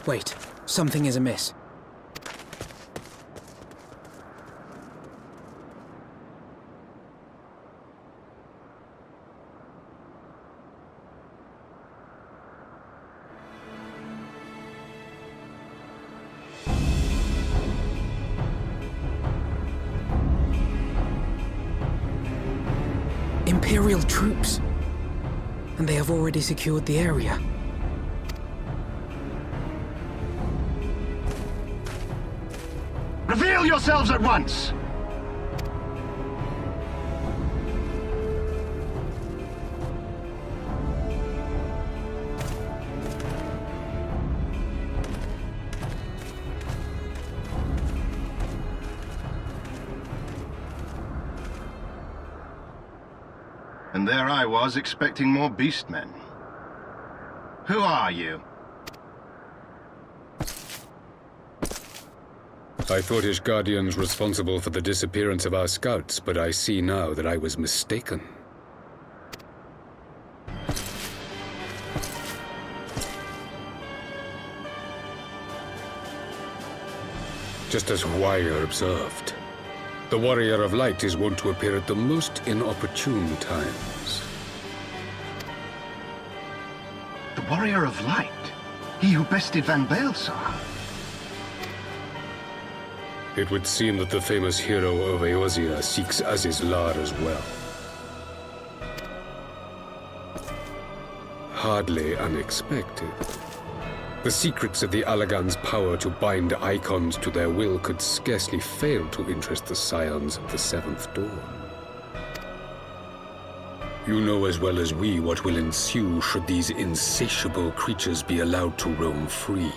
Wait, something is amiss. Imperial troops. And they have already secured the area. Reveal yourselves at once! And there I was, expecting more beastmen. Who are you? I thought Ishgardians responsible for the disappearance of our scouts, but I see now that I was mistaken. Just as Wire observed, the Warrior of Light is wont to appear at the most inopportune times. The Warrior of Light? He who bested Van Baelsar? It would seem that the famous hero of Eorzea seeks Azizlar as well. Hardly unexpected. The secrets of the Allagan's power to bind icons to their will could scarcely fail to interest the scions of the Seventh Dawn. You know as well as we what will ensue should these insatiable creatures be allowed to roam free.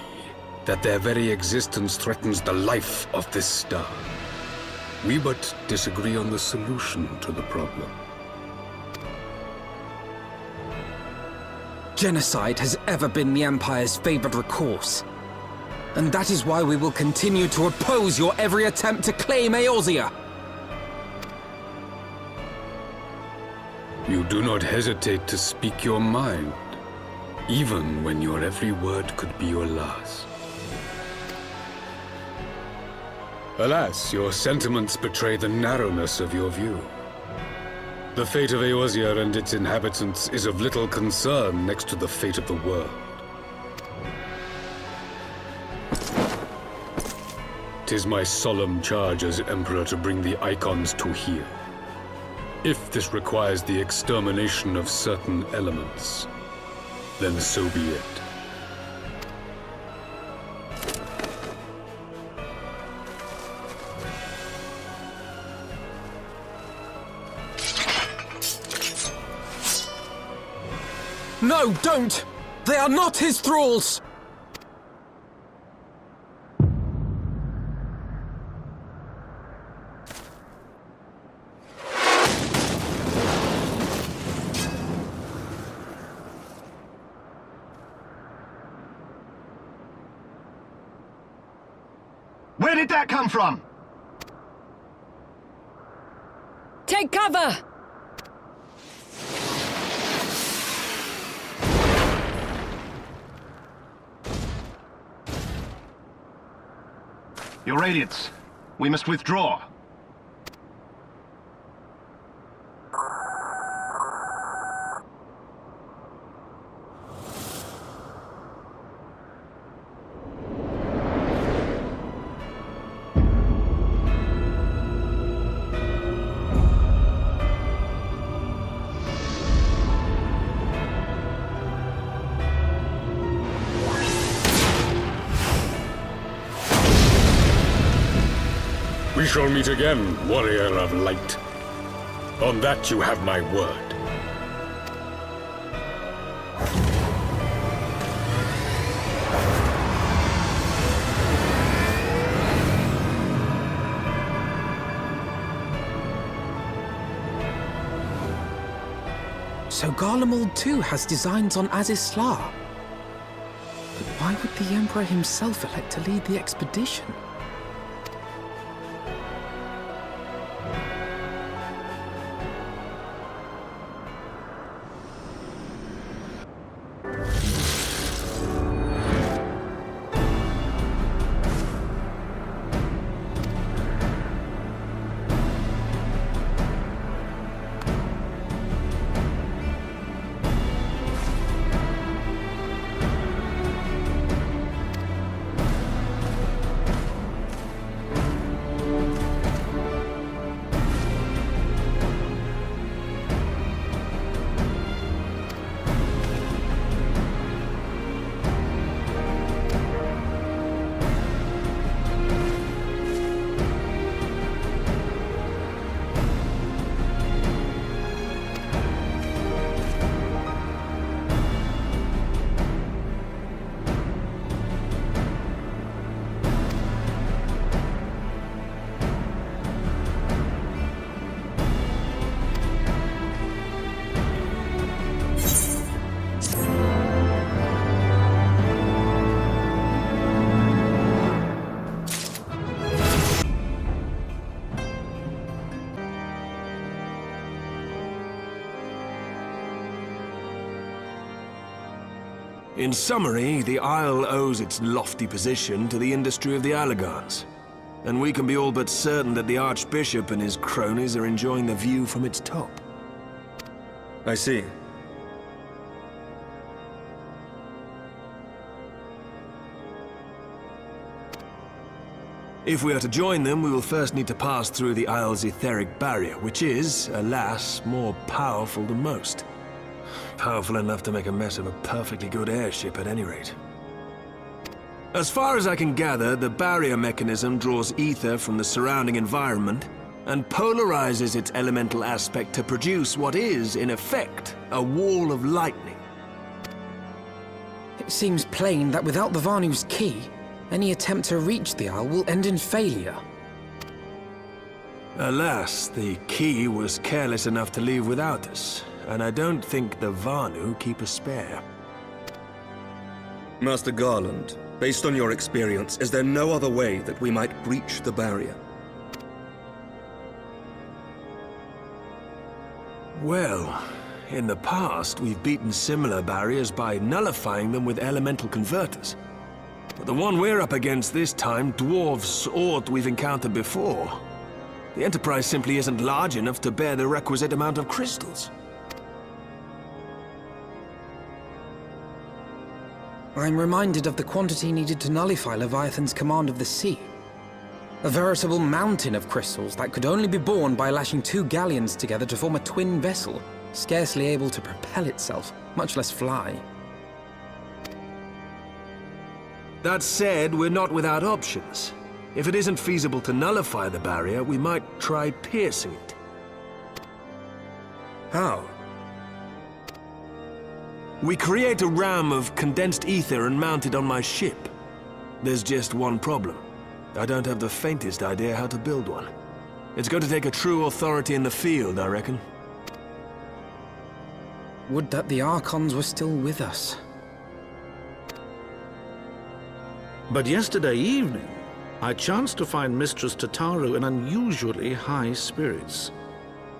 That their very existence threatens the life of this star. We but disagree on the solution to the problem. Genocide has ever been the Empire's favored recourse. And that is why we will continue to oppose your every attempt to claim Eorzea. You do not hesitate to speak your mind, even when your every word could be your last. Alas, your sentiments betray the narrowness of your view. The fate of Eorzea and its inhabitants is of little concern next to the fate of the world. 'Tis my solemn charge as Emperor to bring the icons to heel. If this requires the extermination of certain elements, then so be it. No, don't! They are not his thralls! Where did that come from? Take cover! Your Radiance, we must withdraw. We shall meet again, Warrior of Light. On that you have my word. So Garlemald too has designs on Azizlar. But why would the Emperor himself elect to lead the expedition? In summary, the Isle owes its lofty position to the industry of the Allagans. And we can be all but certain that the Archbishop and his cronies are enjoying the view from its top. I see. If we are to join them, we will first need to pass through the Isle's etheric barrier, which is, alas, more powerful than most. Powerful enough to make a mess of a perfectly good airship at any rate. As far as I can gather, the barrier mechanism draws ether from the surrounding environment and polarizes its elemental aspect to produce what is, in effect, a wall of lightning. It seems plain that without the Vanu's key, any attempt to reach the Isle will end in failure. Alas, the key was careless enough to leave without us, and I don't think the Vanu keep a spare. Master Garland, based on your experience, is there no other way that we might breach the barrier? Well, in the past, we've beaten similar barriers by nullifying them with elemental converters. But the one we're up against this time dwarfs aught we've encountered before. The Enterprise simply isn't large enough to bear the requisite amount of crystals. I'm reminded of the quantity needed to nullify Leviathan's command of the sea. A veritable mountain of crystals that could only be borne by lashing two galleons together to form a twin vessel, scarcely able to propel itself, much less fly. That said, we're not without options. If it isn't feasible to nullify the barrier, we might try piercing it. How? We create a ram of condensed ether and mount it on my ship. There's just one problem. I don't have the faintest idea how to build one. It's going to take a true authority in the field, I reckon. Would that the Archons were still with us. But yesterday evening, I chanced to find Mistress Tataru in unusually high spirits.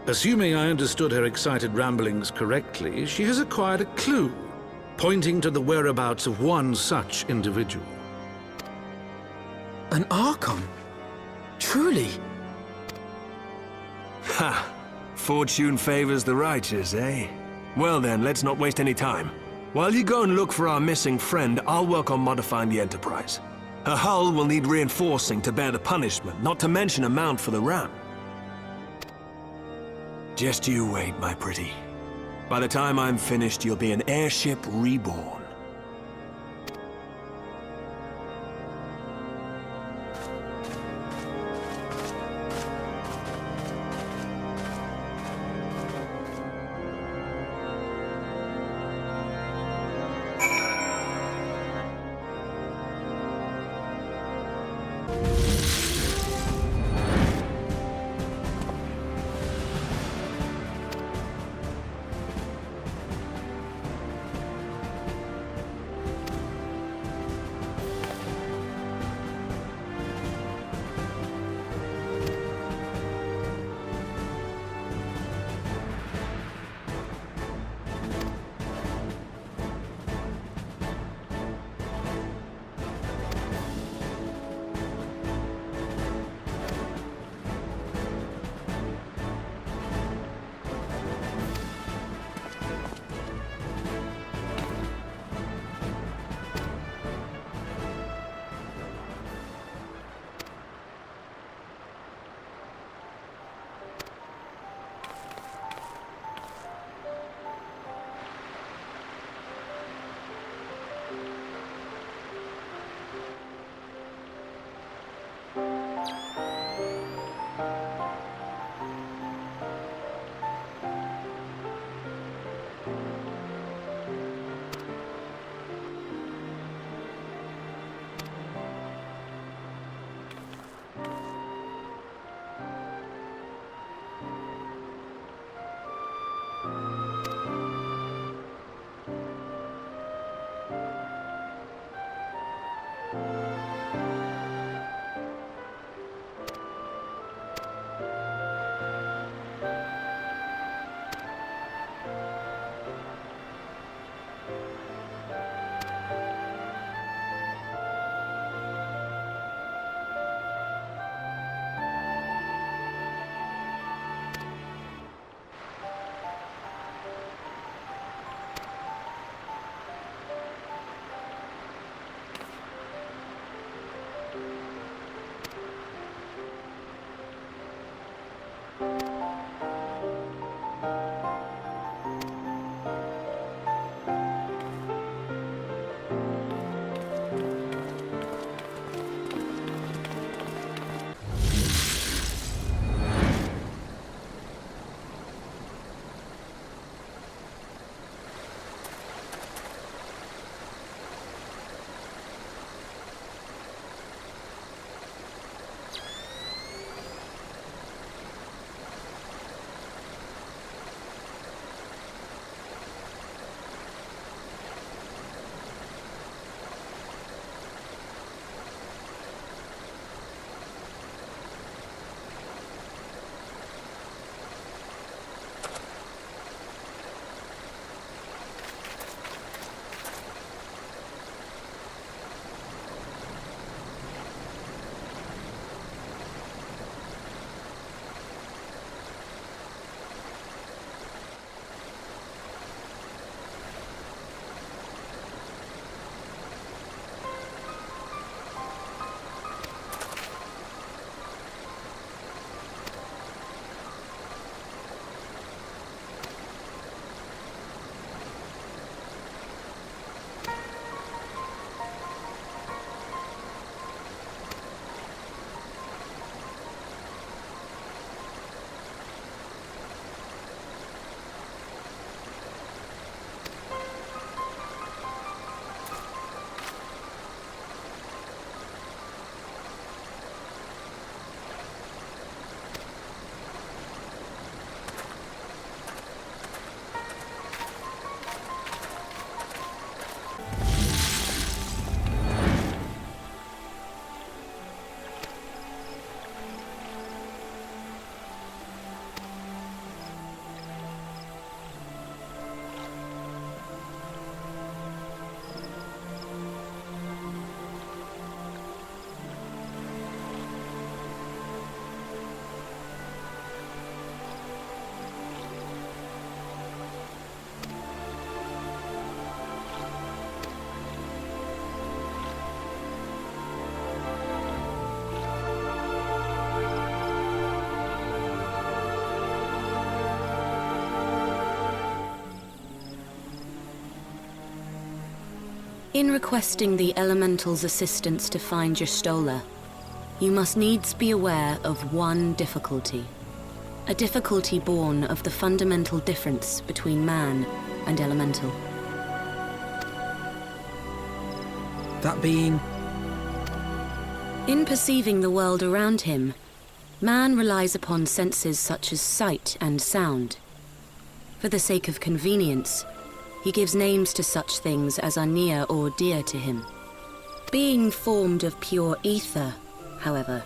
Assuming I understood her excited ramblings correctly, she has acquired a clue, pointing to the whereabouts of one such individual. An Archon? Truly? Ha! Fortune favors the righteous, eh? Well then, let's not waste any time. While you go and look for our missing friend, I'll work on modifying the Enterprise. Her hull will need reinforcing to bear the punishment, not to mention a mount for the ram. Just you wait, my pretty. By the time I'm finished, you'll be an airship reborn. In requesting the Elemental's assistance to find Y'shtola, you must needs be aware of one difficulty. A difficulty born of the fundamental difference between man and Elemental. That being? In perceiving the world around him, man relies upon senses such as sight and sound. For the sake of convenience, he gives names to such things as are near or dear to him. Being formed of pure ether, however,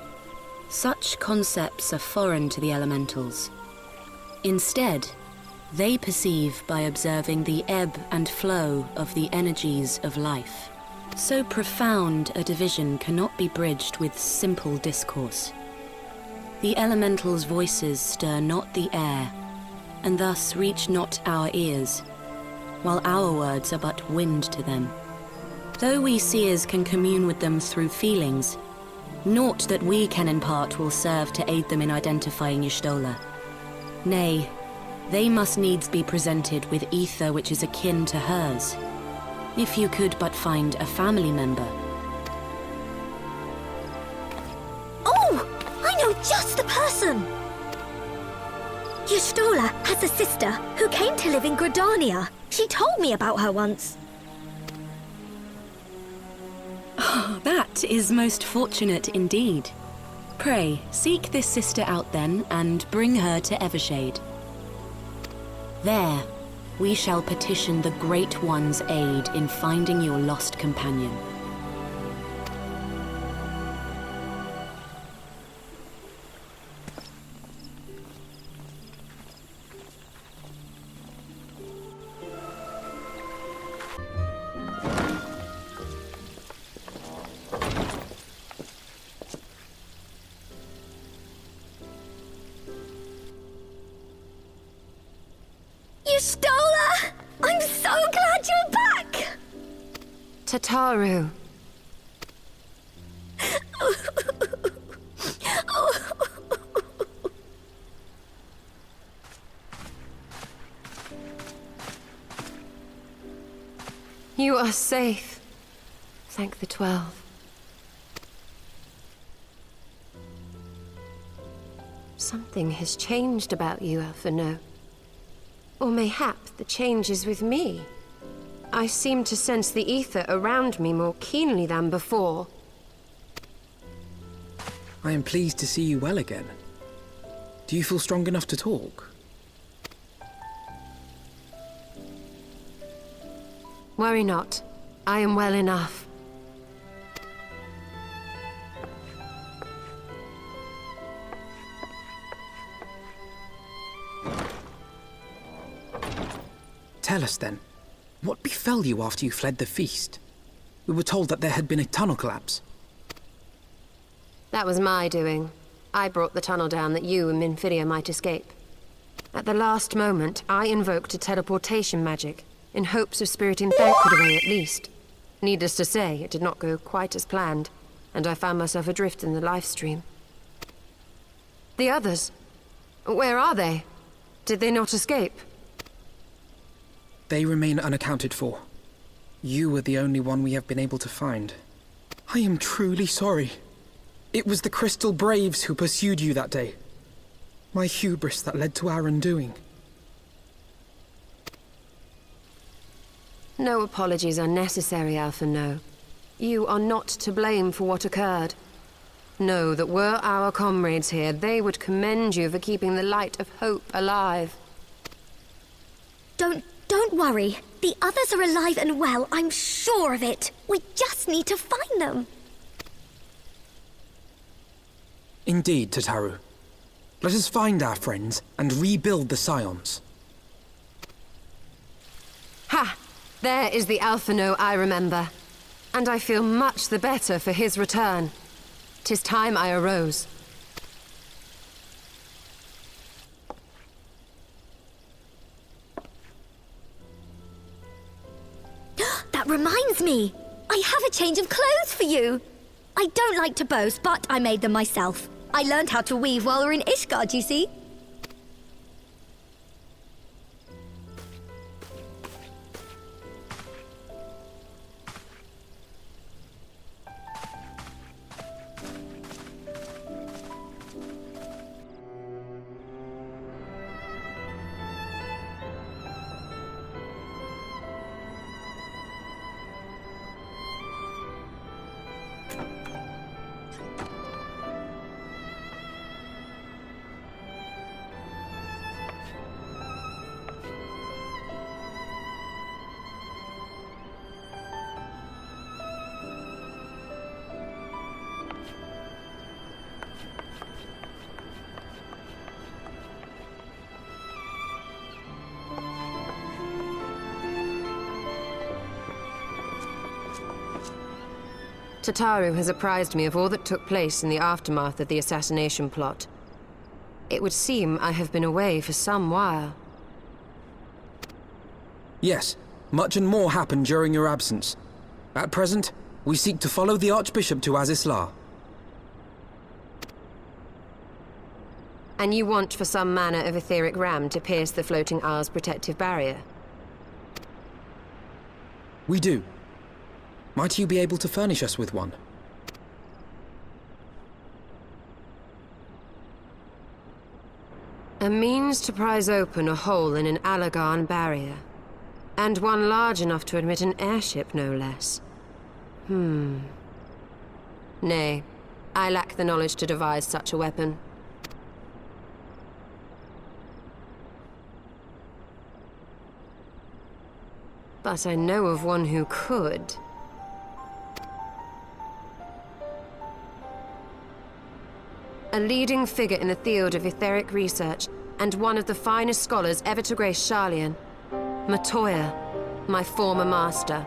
such concepts are foreign to the Elementals. Instead, they perceive by observing the ebb and flow of the energies of life. So profound a division cannot be bridged with simple discourse. The Elementals' voices stir not the air, and thus reach not our ears, while our words are but wind to them. Though we seers can commune with them through feelings, naught that we can impart will serve to aid them in identifying Y'shtola. Nay, they must needs be presented with ether which is akin to hers. If you could but find a family member. Oh! I know just the person! Y'shtola has a sister who came to live in Gridania. She told me about her once. Oh, that is most fortunate indeed. Pray, seek this sister out then, and bring her to Evershade. There, we shall petition the Great One's aid in finding your lost companion. Y'shtola! I'm so glad you're back! Tataru. You are safe. Thank the 12. Something has changed about you, Alphino. Or mayhap the change is with me. I seem to sense the ether around me more keenly than before. I am pleased to see you well again. Do you feel strong enough to talk? Worry not. I am well enough. Tell us then, what befell you after you fled the feast? We were told that there had been a tunnel collapse. That was my doing. I brought the tunnel down that you and Minfidia might escape. At the last moment, I invoked a teleportation magic, in hopes of spiriting Thancred away at least. Needless to say, it did not go quite as planned, and I found myself adrift in the life stream. The others? Where are they? Did they not escape? They remain unaccounted for. You were the only one we have been able to find. I am truly sorry. It was the Crystal Braves who pursued you that day. My hubris that led to our undoing. No apologies are necessary, Alphino. You are not to blame for what occurred. Know that were our comrades here, they would commend you for keeping the light of hope alive. Don't worry. The others are alive and well, I'm sure of it. We just need to find them. Indeed, Tataru. Let us find our friends and rebuild the Scions. Ha! There is the Alphino I remember. And I feel much the better for his return. 'Tis time I arose. That reminds me! I have a change of clothes for you! I don't like to boast, but I made them myself. I learned how to weave while we were in Ishgard, you see? Tataru has apprised me of all that took place in the aftermath of the assassination plot. It would seem I have been away for some while. Yes, much and more happened during your absence. At present, we seek to follow the Archbishop to Azisla. And you want for some manner of etheric ram to pierce the floating isle's protective barrier? We do. Might you be able to furnish us with one? A means to prise open a hole in an Alagan barrier. And one large enough to admit an airship, no less. Nay, I lack the knowledge to devise such a weapon. But I know of one who could. A leading figure in the field of etheric research, and one of the finest scholars ever to grace Sharlayan. Matoya, my former master.